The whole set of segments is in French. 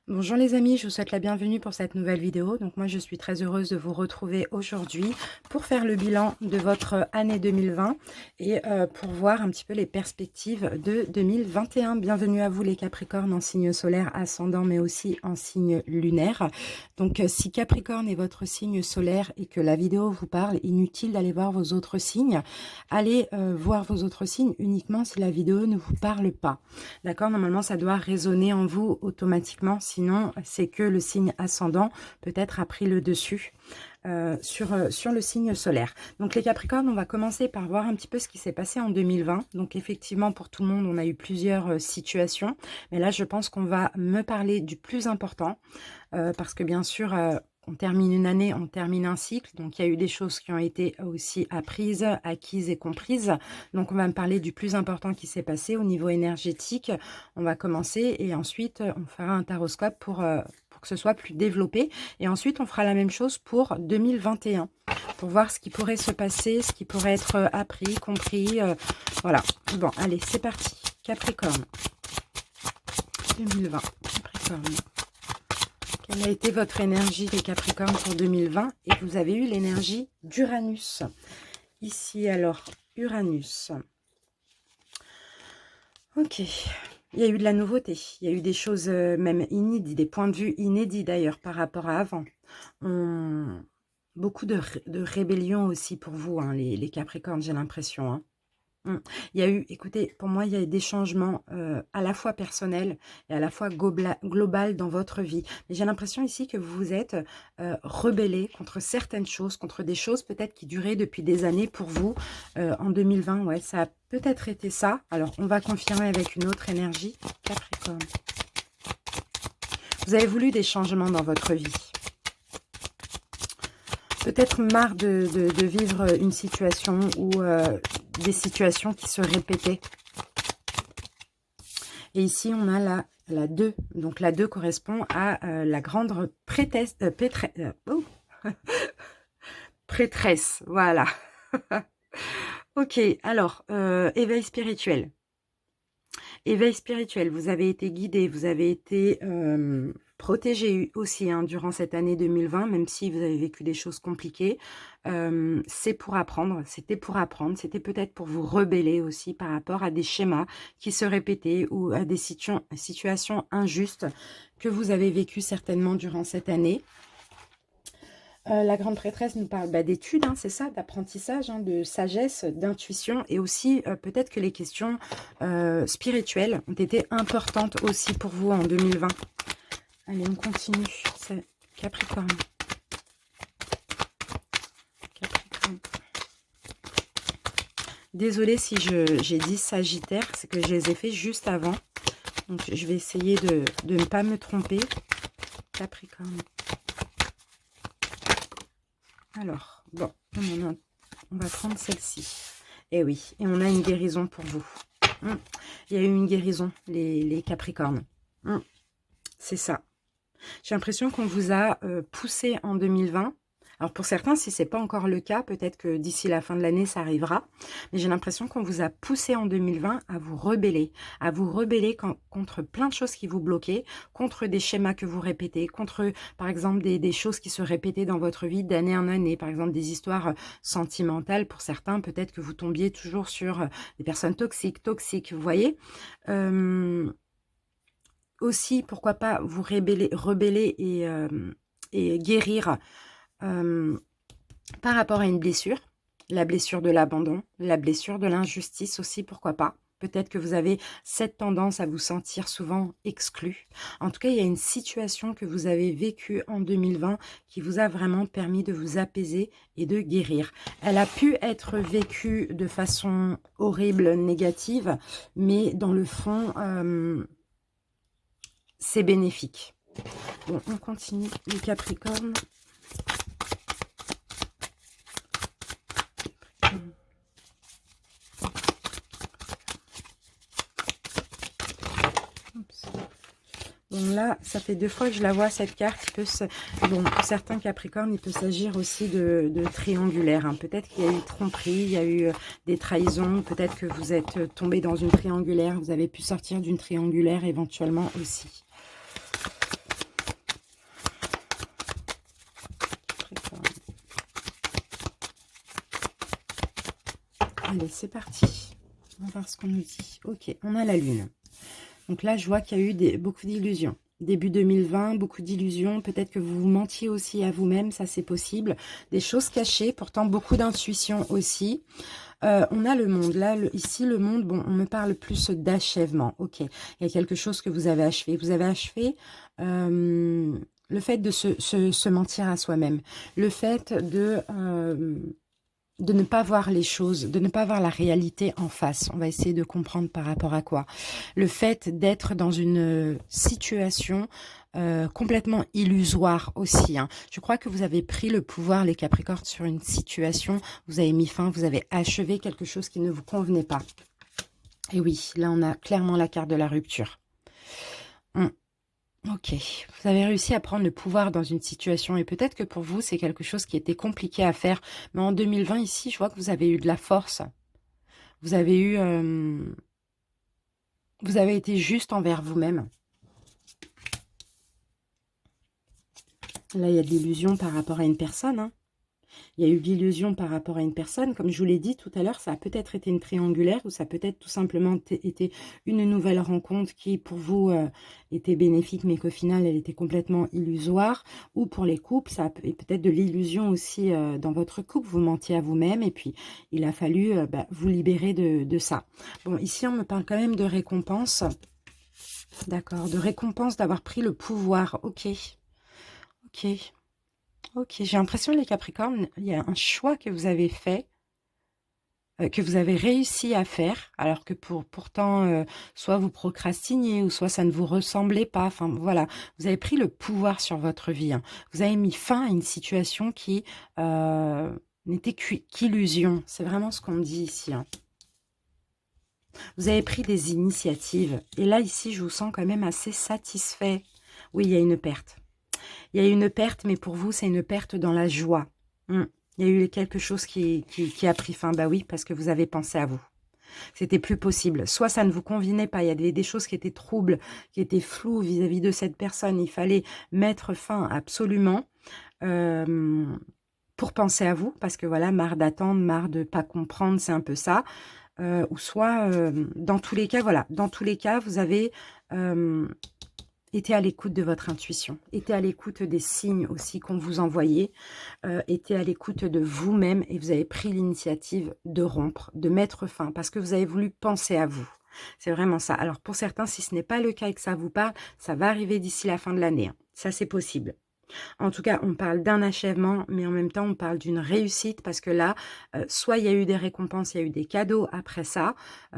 Bonjour les amis, je vous souhaite la bienvenue pour cette nouvelle vidéo. Donc moi je suis très heureuse de vous retrouver aujourd'hui pour faire le bilan de votre année 2020 et pour voir un petit peu les perspectives de 2021. Bienvenue à vous les Capricornes en signe solaire ascendant mais aussi en signe lunaire. Donc si Capricorne est votre signe solaire et que la vidéo vous parle, inutile d'aller voir vos autres signes. Allez voir vos autres signes uniquement si la vidéo ne vous parle pas. D'accord, normalement ça doit résonner en vous automatiquement, sinon c'est que le signe ascendant peut-être a pris le dessus sur le signe solaire. Donc les Capricornes, on va commencer par voir un petit peu ce qui s'est passé en 2020. Donc effectivement pour tout le monde on a eu plusieurs situations, mais là je pense qu'on va me parler du plus important, parce que bien sûr on termine une année, on termine un cycle, donc il y a eu des choses qui ont été aussi apprises, acquises et comprises. Donc on va me parler du plus important qui s'est passé au niveau énergétique. On va commencer et ensuite on fera un taroscope pour que ce soit plus développé. Et ensuite on fera la même chose pour 2021, pour voir ce qui pourrait se passer, ce qui pourrait être appris, compris. Voilà. Bon, allez, c'est parti. Capricorne. 2020. Capricorne. Quelle a été votre énergie les Capricornes pour 2020? Et vous avez eu l'énergie d'Uranus. Ici alors, Uranus. Ok, il y a eu de la nouveauté, il y a eu des choses même inédites, des points de vue inédits d'ailleurs par rapport à avant. Beaucoup de rébellion aussi pour vous, hein, les Capricornes, j'ai l'impression. Hein. Il y a eu, écoutez, pour moi, il y a eu des changements à la fois personnels et à la fois global dans votre vie. Mais j'ai l'impression ici que vous vous êtes rebellé contre certaines choses, contre des choses peut-être qui duraient depuis des années pour vous en 2020. Ouais, ça a peut-être été ça. Alors, on va confirmer avec une autre énergie. Capricorne. Vous avez voulu des changements dans votre vie. Peut-être marre de vivre une situation où des situations qui se répétaient. Et ici, on a la 2. Donc, la 2 correspond à la grande prêtresse. Voilà. Ok, alors, éveil spirituel. Éveil spirituel, vous avez été guidé, vous avez été protégé aussi hein, durant cette année 2020, même si vous avez vécu des choses compliquées. C'est pour apprendre, c'était peut-être pour vous rebeller aussi par rapport à des schémas qui se répétaient ou à des situations injustes que vous avez vécues certainement durant cette année. La grande prêtresse nous parle d'études, hein, c'est ça, d'apprentissage, hein, de sagesse, d'intuition, et aussi peut-être que les questions spirituelles ont été importantes aussi pour vous en 2020. Allez, on continue. C'est Capricorne. Capricorne. Désolée si j'ai dit Sagittaire, c'est que je les ai fait juste avant. Donc je vais essayer de ne pas me tromper. Capricorne. Alors, bon, on va prendre celle-ci. Et oui, et on a une guérison pour vous. Il y a eu une guérison, les Capricornes. C'est ça. J'ai l'impression qu'on vous a poussé en 2020. Alors pour certains, si ce n'est pas encore le cas, peut-être que d'ici la fin de l'année, ça arrivera. Mais j'ai l'impression qu'on vous a poussé en 2020 à vous rebeller contre plein de choses qui vous bloquaient, contre des schémas que vous répétez, contre par exemple des choses qui se répétaient dans votre vie d'année en année. Par exemple des histoires sentimentales. Pour certains, peut-être que vous tombiez toujours sur des personnes toxiques, vous voyez. Aussi, pourquoi pas vous rebeller et guérir par rapport à une blessure, la blessure de l'abandon, la blessure de l'injustice aussi, pourquoi pas. Peut-être que vous avez cette tendance à vous sentir souvent exclu. En tout cas, il y a une situation que vous avez vécue en 2020 qui vous a vraiment permis de vous apaiser et de guérir. Elle a pu être vécue de façon horrible, négative, mais dans le fond, c'est bénéfique. Bon, on continue les Capricornes. Bon là, ça fait 2 fois que je la vois cette carte. Bon, pour certains Capricornes, il peut s'agir aussi de triangulaire. Hein. Peut-être qu'il y a eu tromperie, il y a eu des trahisons. Peut-être que vous êtes tombé dans une triangulaire. Vous avez pu sortir d'une triangulaire éventuellement aussi. Allez, c'est parti. On va voir ce qu'on nous dit. Ok, on a la lune. Donc là, je vois qu'il y a eu beaucoup d'illusions. Début 2020, beaucoup d'illusions. Peut-être que vous vous mentiez aussi à vous-même, ça c'est possible. Des choses cachées, pourtant beaucoup d'intuition aussi. On a le monde. Là, ici, le monde, bon, on me parle plus d'achèvement. Ok, il y a quelque chose que vous avez achevé. Vous avez achevé le fait de se mentir à soi-même. Le fait de ne pas voir les choses, de ne pas voir la réalité en face. On va essayer de comprendre par rapport à quoi. Le fait d'être dans une situation complètement illusoire aussi. Hein. Je crois que vous avez pris le pouvoir, les Capricornes, sur une situation. Vous avez mis fin, vous avez achevé quelque chose qui ne vous convenait pas. Et oui, là, on a clairement la carte de la rupture. Ok, vous avez réussi à prendre le pouvoir dans une situation et peut-être que pour vous, c'est quelque chose qui était compliqué à faire. Mais en 2020, ici, je vois que vous avez eu de la force. Vous avez eu... vous avez été juste envers vous-même. Là, il y a de l'illusion par rapport à une personne. Hein. Il y a eu de l'illusion par rapport à une personne. Comme je vous l'ai dit tout à l'heure, ça a peut-être été une triangulaire ou ça a peut-être tout simplement été une nouvelle rencontre qui, pour vous, était bénéfique, mais qu'au final, elle était complètement illusoire. Ou pour les couples, ça a peut-être de l'illusion aussi dans votre couple. Vous mentiez à vous-même et puis il a fallu vous libérer de ça. Bon, ici, on me parle quand même de récompense. D'accord, de récompense d'avoir pris le pouvoir. Ok, ok. Ok, j'ai l'impression, les Capricornes, il y a un choix que vous avez fait, que vous avez réussi à faire, alors que pourtant, soit vous procrastiniez, ou soit ça ne vous ressemblait pas. Enfin, voilà, vous avez pris le pouvoir sur votre vie. Hein. Vous avez mis fin à une situation qui n'était qu'illusion. C'est vraiment ce qu'on me dit ici. Hein. Vous avez pris des initiatives. Et là, ici, je vous sens quand même assez satisfait. Oui, il y a une perte. Il y a une perte, mais pour vous, c'est une perte dans la joie. Il y a eu quelque chose qui a pris fin. Bah oui, parce que vous avez pensé à vous. C'était plus possible. Soit ça ne vous convenait pas, il y avait des choses qui étaient troubles, qui étaient floues vis-à-vis de cette personne. Il fallait mettre fin absolument pour penser à vous, parce que voilà, marre d'attendre, marre de pas comprendre, c'est un peu ça. Ou soit, dans tous les cas, voilà, dans tous les cas, vous avez... était à l'écoute de votre intuition, était à l'écoute des signes aussi qu'on vous envoyait, était à l'écoute de vous-même et vous avez pris l'initiative de rompre, de mettre fin, parce que vous avez voulu penser à vous. C'est vraiment ça. Alors pour certains, si ce n'est pas le cas et que ça vous parle, ça va arriver d'ici la fin de l'année. Hein. Ça, c'est possible. En tout cas, on parle d'un achèvement, mais en même temps, on parle d'une réussite parce que là, soit il y a eu des récompenses, il y a eu des cadeaux après ça,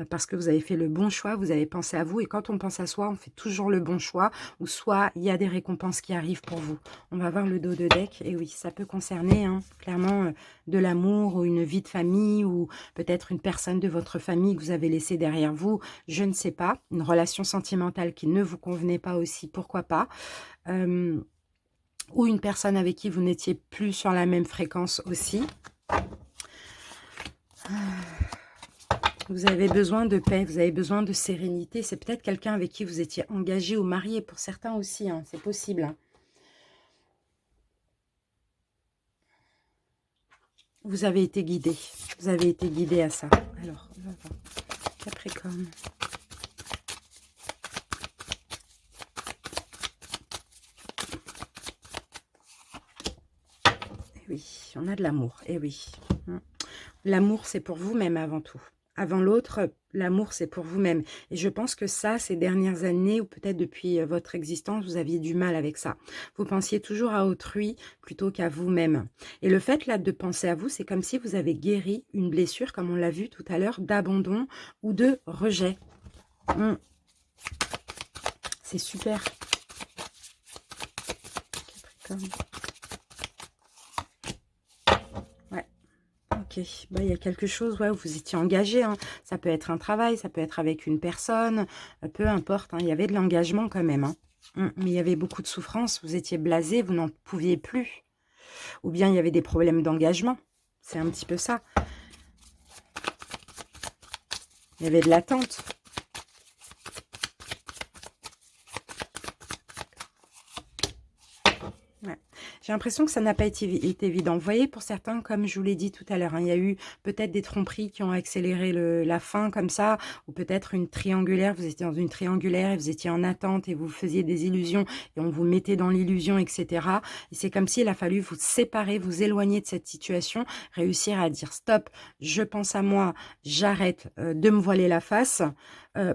parce que vous avez fait le bon choix, vous avez pensé à vous. Et quand on pense à soi, on fait toujours le bon choix, ou soit il y a des récompenses qui arrivent pour vous. On va voir le dos de deck. Et oui, ça peut concerner hein, clairement de l'amour ou une vie de famille ou peut-être une personne de votre famille que vous avez laissée derrière vous. Je ne sais pas. Une relation sentimentale qui ne vous convenait pas aussi, pourquoi pas. Ou une personne avec qui vous n'étiez plus sur la même fréquence aussi. Vous avez besoin de paix, vous avez besoin de sérénité. C'est peut-être quelqu'un avec qui vous étiez engagé ou marié, pour certains aussi, hein, c'est possible. Hein. Vous avez été guidé à ça. Alors, on va voir. Capricorne. Oui, on a de l'amour. Et oui. L'amour, c'est pour vous-même avant tout. Avant l'autre, l'amour, c'est pour vous-même. Et je pense que ça, ces dernières années, ou peut-être depuis votre existence, vous aviez du mal avec ça. Vous pensiez toujours à autrui plutôt qu'à vous-même. Et le fait, là, de penser à vous, c'est comme si vous avez guéri une blessure, comme on l'a vu tout à l'heure, d'abandon ou de rejet. C'est super. Capricorne. Ok, bah, il y a quelque chose où vous étiez engagé. Hein. Ça peut être un travail, ça peut être avec une personne, peu importe. Hein. Il y avait de l'engagement quand même. Hein. Mais il y avait beaucoup de souffrance. Vous étiez blasé, vous n'en pouviez plus. Ou bien il y avait des problèmes d'engagement. C'est un petit peu ça. Il y avait de l'attente. Ouais. J'ai l'impression que ça n'a pas été évident. Vous voyez, pour certains, comme je vous l'ai dit tout à l'heure, hein, il y a eu peut-être des tromperies qui ont accéléré la fin comme ça, ou peut-être une triangulaire, vous étiez dans une triangulaire et vous étiez en attente et vous faisiez des illusions et on vous mettait dans l'illusion, etc. Et c'est comme s'il a fallu vous séparer, vous éloigner de cette situation, réussir à dire stop, je pense à moi, j'arrête de me voiler la face,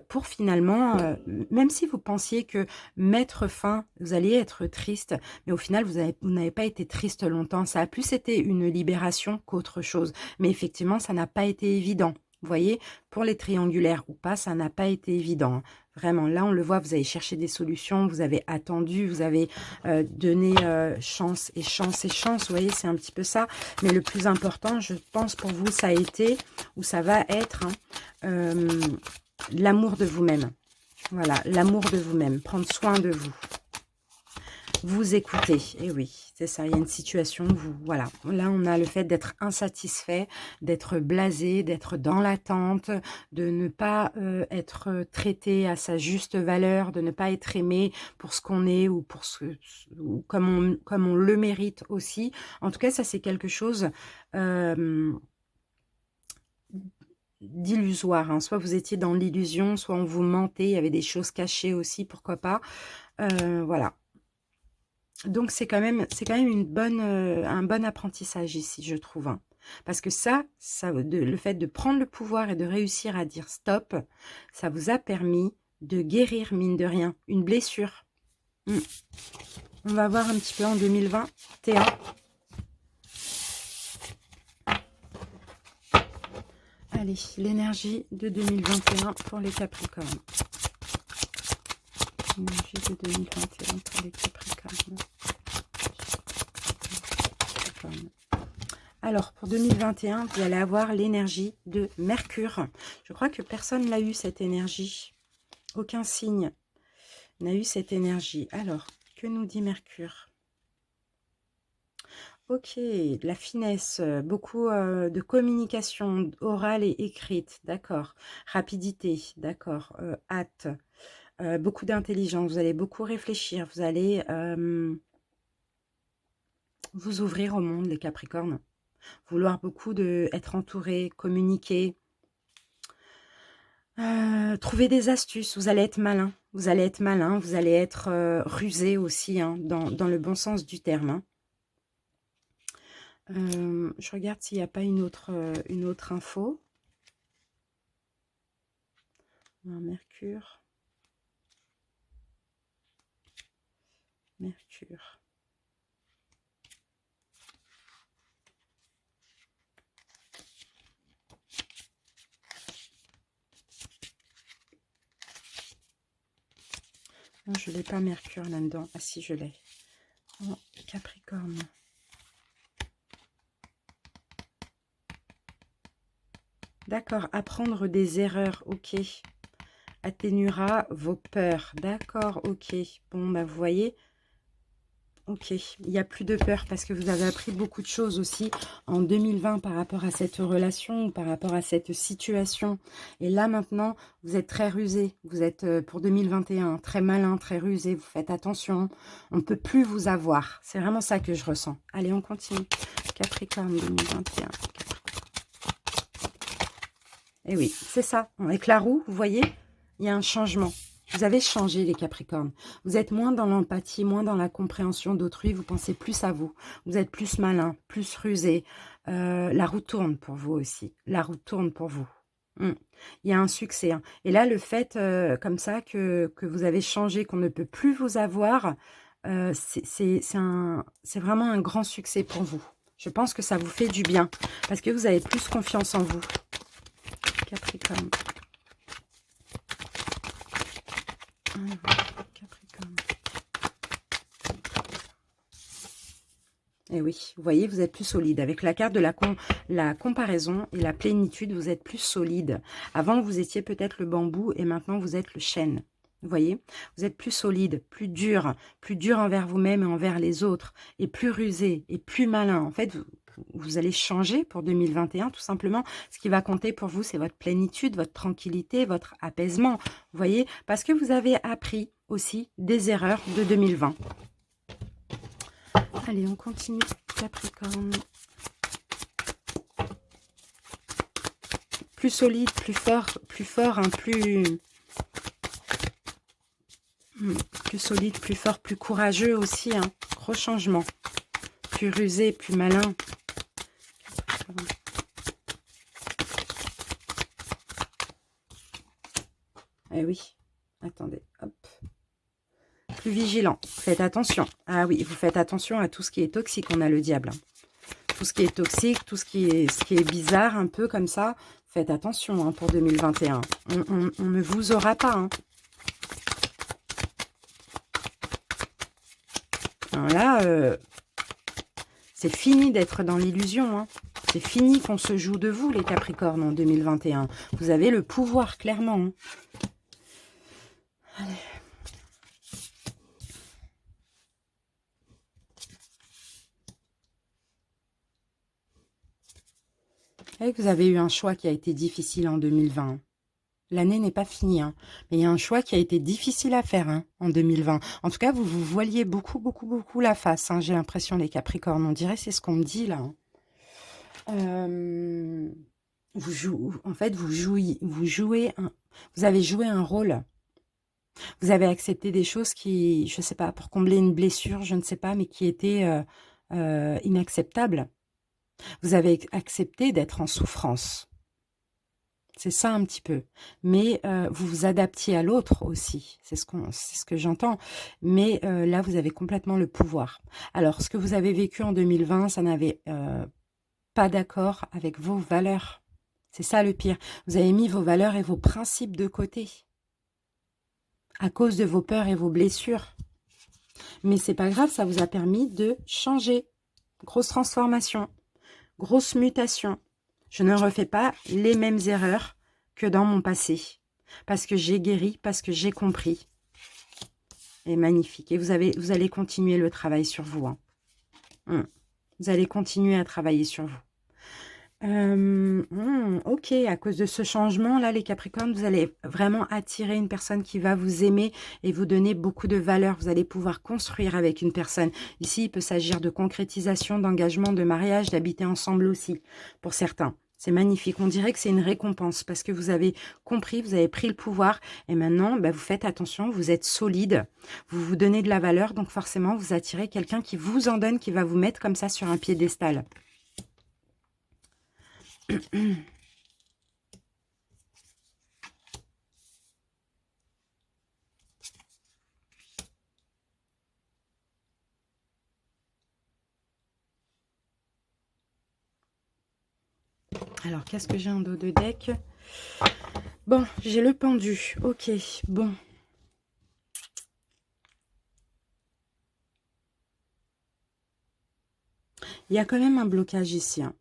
pour finalement, même si vous pensiez que mettre fin, vous alliez être triste, mais au final, vous n'avez pas été triste longtemps. Ça a plus été une libération qu'autre chose. Mais effectivement, ça n'a pas été évident. Vous voyez, pour les triangulaires ou pas, ça n'a pas été évident, hein. Vraiment, là, on le voit, vous avez cherché des solutions, vous avez attendu, vous avez donné chance et chance et chance. Vous voyez, c'est un petit peu ça. Mais le plus important, je pense, pour vous, ça a été, ou ça va être, hein, l'amour de vous-même. Voilà, l'amour de vous-même, prendre soin de vous. Vous écoutez, et oui, c'est ça, il y a une situation où vous, voilà, là on a le fait d'être insatisfait, d'être blasé, d'être dans l'attente, de ne pas être traité à sa juste valeur, de ne pas être aimé pour ce qu'on est ou pour ou comme on le mérite aussi. En tout cas, ça c'est quelque chose d'illusoire, hein. Soit vous étiez dans l'illusion, soit on vous mentait, il y avait des choses cachées aussi, pourquoi pas. Voilà. Donc, c'est quand même un bon apprentissage ici, je trouve, hein. Parce que le fait de prendre le pouvoir et de réussir à dire stop, ça vous a permis de guérir, mine de rien, une blessure. On va voir un petit peu en 2021. Allez, l'énergie de 2021 pour les Capricornes. L'énergie de 2021 pour les Capricornes. Alors, pour 2021, vous allez avoir l'énergie de Mercure. Je crois que personne n'a eu cette énergie. Aucun signe n'a eu cette énergie. Alors, que nous dit Mercure? Ok, de la finesse, beaucoup de communication orale et écrite, d'accord. Rapidité, d'accord. Hâte, beaucoup d'intelligence, vous allez beaucoup réfléchir, vous allez vous ouvrir au monde, les Capricornes. Vouloir beaucoup être entouré, communiquer, trouver des astuces, vous allez être malin, vous allez être malin, vous allez être rusé aussi, hein, dans le bon sens du terme, hein. Je regarde s'il n'y a pas une autre info. Mercure. Mercure. Non, je l'ai pas Mercure là-dedans. Ah si, je l'ai. Oh, Capricorne. D'accord, apprendre des erreurs, ok. Atténuera vos peurs, d'accord, ok. Bon, bah vous voyez, ok, il n'y a plus de peur parce que vous avez appris beaucoup de choses aussi en 2020 par rapport à cette relation, par rapport à cette situation. Et là maintenant, vous êtes très rusé, vous êtes pour 2021 très malin, très rusé, vous faites attention, on ne peut plus vous avoir. C'est vraiment ça que je ressens. Allez, on continue. Capricorne 2021. Et oui, c'est ça. Avec la roue, vous voyez, il y a un changement. Vous avez changé, les Capricornes. Vous êtes moins dans l'empathie, moins dans la compréhension d'autrui. Vous pensez plus à vous. Vous êtes plus malin, plus rusé. La roue tourne pour vous aussi. La roue tourne pour vous. Il y a un succès, hein. Et là, le fait comme ça que vous avez changé, qu'on ne peut plus vous avoir, c'est vraiment un grand succès pour vous. Je pense que ça vous fait du bien parce que vous avez plus confiance en vous. Capricorne. Capricorne. Et oui, vous voyez, vous êtes plus solide. Avec la carte de la comparaison et la plénitude, vous êtes plus solide. Avant, vous étiez peut-être le bambou et maintenant, vous êtes le chêne. Vous voyez, vous êtes plus solide, plus dur envers vous-même et envers les autres, et plus rusé, et plus malin. En fait, vous allez changer pour 2021, tout simplement. Ce qui va compter pour vous, c'est votre plénitude, votre tranquillité, votre apaisement. Vous voyez, parce que vous avez appris aussi des erreurs de 2020. Allez, on continue, Capricorne. Plus solide, plus fort, hein, plus solide, plus fort, plus courageux aussi, hein. Gros changement. Plus rusé, plus malin. Eh oui, attendez, hop. Plus vigilant, faites attention. Ah oui, vous faites attention à tout ce qui est toxique, on a le diable. Hein. Tout ce qui est toxique, tout ce qui est bizarre, un peu comme ça, faites attention hein, pour 2021. On ne vous aura pas. Hein. Alors là, c'est fini d'être dans l'illusion. Hein. C'est fini qu'on se joue de vous, les Capricornes, en 2021. Vous avez le pouvoir, clairement. Hein. Allez. Vous avez eu un choix qui a été difficile en 2020. L'année n'est pas finie, hein. Mais il y a un choix qui a été difficile à faire hein, en 2020. En tout cas, vous vous voiliez beaucoup la face. Hein, j'ai l'impression, les Capricornes. On dirait c'est ce qu'on me dit là. En fait, vous avez joué un rôle. Vous avez accepté des choses qui, je ne sais pas, pour combler une blessure, je ne sais pas, mais qui étaient inacceptables. Vous avez accepté d'être en souffrance. C'est ça un petit peu. Mais vous vous adaptiez à l'autre aussi. C'est ce que j'entends. Mais là, vous avez complètement le pouvoir. Alors, ce que vous avez vécu en 2020, ça n'avait pas d'accord avec vos valeurs. C'est ça le pire. Vous avez mis vos valeurs et vos principes de côté. À cause de vos peurs et vos blessures. Mais c'est pas grave, ça vous a permis de changer. Grosse transformation. Grosse mutation. Je ne refais pas les mêmes erreurs que dans mon passé. Parce que j'ai guéri, parce que j'ai compris. Et magnifique. Et vous allez continuer le travail sur vous. Hein. Vous allez continuer à travailler sur vous. Ok, à cause de ce changement-là, les Capricornes, vous allez vraiment attirer une personne qui va vous aimer et vous donner beaucoup de valeur. Vous allez pouvoir construire avec une personne. Ici, il peut s'agir de concrétisation, d'engagement, de mariage, d'habiter ensemble aussi, pour certains. C'est magnifique. On dirait que c'est une récompense parce que vous avez compris, vous avez pris le pouvoir et maintenant, vous faites attention, vous êtes solide, vous vous donnez de la valeur, donc forcément, vous attirez quelqu'un qui vous en donne, qui va vous mettre comme ça sur un piédestal. Alors, qu'est-ce que j'ai en dos de deck? Bon, j'ai le pendu. Ok, bon. Il y a quand même un blocage ici. Hein.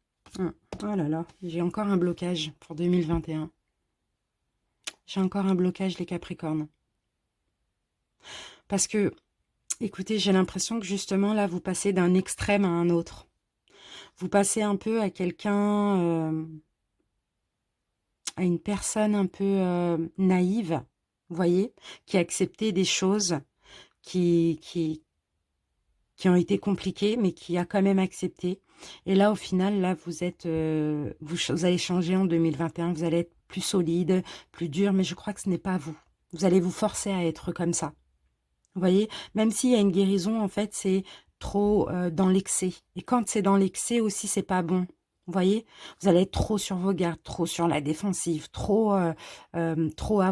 Oh là là, j'ai encore un blocage pour 2021. J'ai encore un blocage, les Capricornes. Parce que, écoutez, j'ai l'impression que justement, là, vous passez d'un extrême à un autre. Vous passez un peu à quelqu'un, à une personne un peu naïve, vous voyez, qui a accepté des choses qui ont été compliquées, mais qui a quand même accepté. Et là, au final, là, vous allez changer en 2021, vous allez être plus solide, plus dur, mais je crois que ce n'est pas vous. Vous allez vous forcer à être comme ça. Vous voyez, même s'il y a une guérison, en fait, c'est trop dans l'excès. Et quand c'est dans l'excès aussi, c'est pas bon. Vous voyez, vous allez être trop sur vos gardes, trop sur la défensive, trop à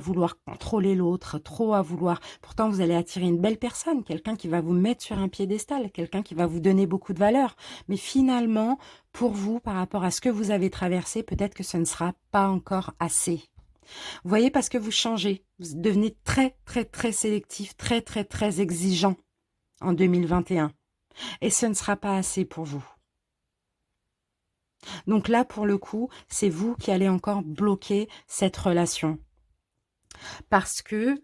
vouloir contrôler l'autre, trop à vouloir... Pourtant, vous allez attirer une belle personne, quelqu'un qui va vous mettre sur un piédestal, quelqu'un qui va vous donner beaucoup de valeur. Mais finalement, pour vous, par rapport à ce que vous avez traversé, peut-être que ce ne sera pas encore assez. Vous voyez, parce que vous changez, vous devenez très sélectif, très exigeant en 2021. Et ce ne sera pas assez pour vous. Donc là, pour le coup, c'est vous qui allez encore bloquer cette relation. Parce que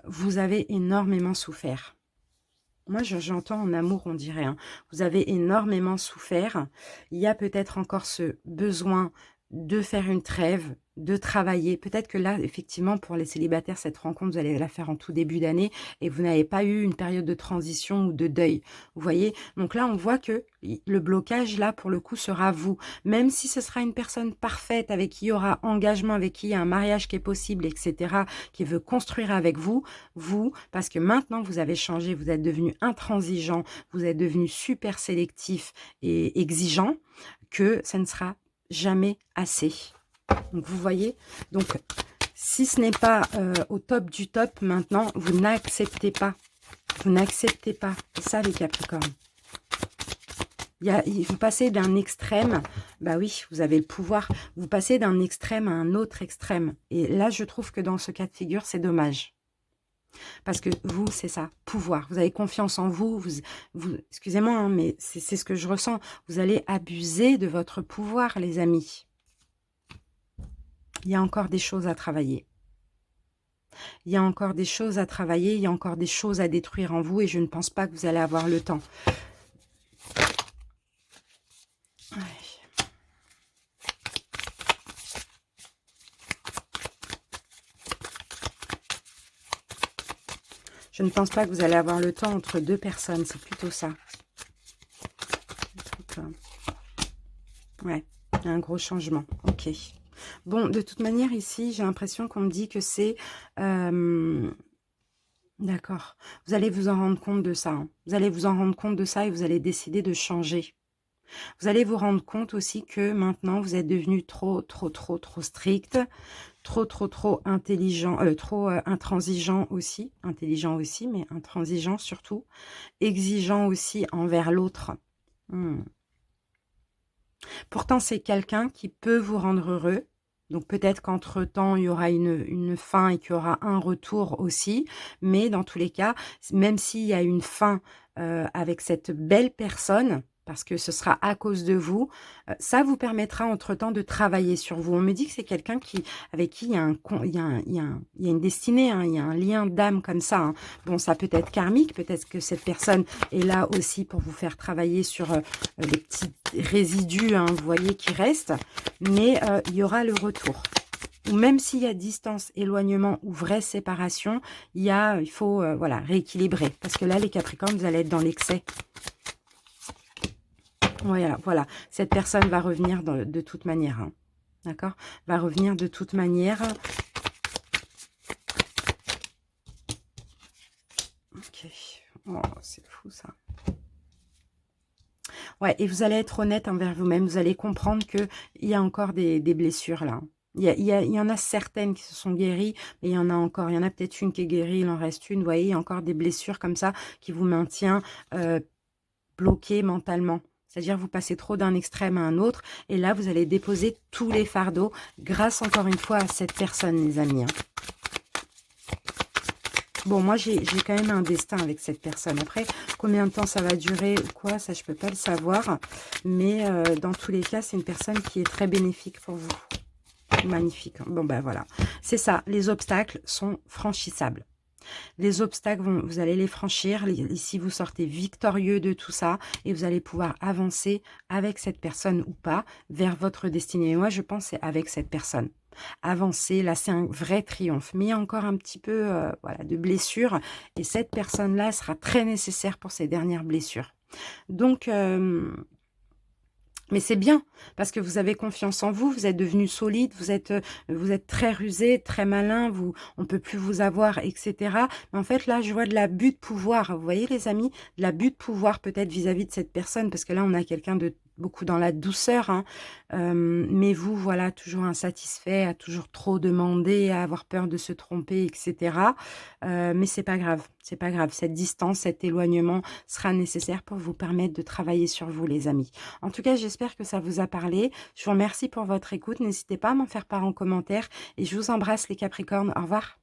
vous avez énormément souffert. Moi, j'entends en amour, on dirait. Hein. Vous avez énormément souffert. Il y a peut-être encore ce besoin de faire une trêve, de travailler. Peut-être que là, effectivement, pour les célibataires, cette rencontre, vous allez la faire en tout début d'année et vous n'avez pas eu une période de transition ou de deuil. Vous voyez? Donc là, on voit que le blocage, là, pour le coup, sera vous. Même si ce sera une personne parfaite, avec qui il y aura engagement, avec qui il y a un mariage qui est possible, etc., qui veut construire avec vous, parce que maintenant, vous avez changé, vous êtes devenu intransigeant, vous êtes devenu super sélectif et exigeant, que ça ne sera jamais assez. Donc, vous voyez, donc, si ce n'est pas au top du top, maintenant, vous n'acceptez pas. Vous n'acceptez pas. C'est ça, les Capricornes. Vous passez d'un extrême, bah oui, vous avez le pouvoir, vous passez d'un extrême à un autre extrême. Et là, je trouve que dans ce cas de figure, c'est dommage. Parce que vous, c'est ça, pouvoir. Vous avez confiance en vous, excusez-moi, hein, mais c'est ce que je ressens. Vous allez abuser de votre pouvoir, les amis. Il y a encore des choses à travailler. Il y a encore des choses à travailler, il y a encore des choses à détruire en vous et je ne pense pas que vous allez avoir le temps. Ouais. Je ne pense pas que vous allez avoir le temps entre deux personnes, c'est plutôt ça. Ouais, il y a un gros changement, ok. Bon, de toute manière, ici, j'ai l'impression qu'on me dit que c'est... D'accord. Vous allez vous en rendre compte de ça. Hein. Vous allez vous en rendre compte de ça et vous allez décider de changer. Vous allez vous rendre compte aussi que maintenant, vous êtes devenu trop strict, trop intelligent, intransigeant aussi. Intelligent aussi, mais intransigeant surtout. Exigeant aussi envers l'autre. Pourtant, c'est quelqu'un qui peut vous rendre heureux. Donc peut-être qu'entre-temps, il y aura une fin et qu'il y aura un retour aussi. Mais dans tous les cas, même s'il y a une fin avec cette belle personne, parce que ce sera à cause de vous, ça vous permettra entre-temps de travailler sur vous. On me dit que c'est quelqu'un avec qui il y a, une destinée, hein, il y a un lien d'âme comme ça. Hein. Bon, ça peut être karmique, peut-être que cette personne est là aussi pour vous faire travailler sur les petits résidus, hein, vous voyez, qui restent. Mais il y aura le retour. Ou même s'il y a distance, éloignement ou vraie séparation, il faut voilà, rééquilibrer. Parce que là, les Capricornes, vous allez être dans l'excès. Voilà. Cette personne va revenir de toute manière. Hein. D'accord? Va revenir de toute manière. Ok. Oh, c'est fou, ça. Ouais, et vous allez être honnête envers vous-même. Vous allez comprendre qu'il y a encore des blessures, là. Il y en a certaines qui se sont guéries, mais il y en a encore. Il y en a peut-être une qui est guérie, il en reste une. Vous voyez, il y a encore des blessures comme ça qui vous maintient bloqué mentalement. C'est-à-dire vous passez trop d'un extrême à un autre. Et là, vous allez déposer tous les fardeaux grâce encore une fois à cette personne, les amis. Hein. Bon, moi, j'ai quand même un destin avec cette personne. Après, combien de temps ça va durer ou quoi, ça, je peux pas le savoir. Mais dans tous les cas, c'est une personne qui est très bénéfique pour vous. Magnifique. Bon, ben voilà. C'est ça. Les obstacles sont franchissables. Les obstacles, vous allez les franchir. Ici, vous sortez victorieux de tout ça et vous allez pouvoir avancer avec cette personne ou pas vers votre destinée. Et moi, je pense c'est avec cette personne. Avancer, là, c'est un vrai triomphe. Mais il y a encore un petit peu voilà, de blessures et cette personne-là sera très nécessaire pour ces dernières blessures. Donc... mais c'est bien, parce que vous avez confiance en vous, vous êtes devenu solide, vous êtes très rusé, très malin, on ne peut plus vous avoir, etc. Mais en fait, là, je vois de l'abus de pouvoir. Vous voyez, les amis, de l'abus de pouvoir peut-être vis-à-vis de cette personne, parce que là, on a quelqu'un de beaucoup dans la douceur. Hein. Mais vous, voilà, toujours insatisfait, à toujours trop demander, à avoir peur de se tromper, etc. Mais c'est pas grave, c'est pas grave. Cette distance, cet éloignement sera nécessaire pour vous permettre de travailler sur vous, les amis. En tout cas, j'espère que ça vous a parlé. Je vous remercie pour votre écoute. N'hésitez pas à m'en faire part en commentaire. Et je vous embrasse, les Capricornes. Au revoir.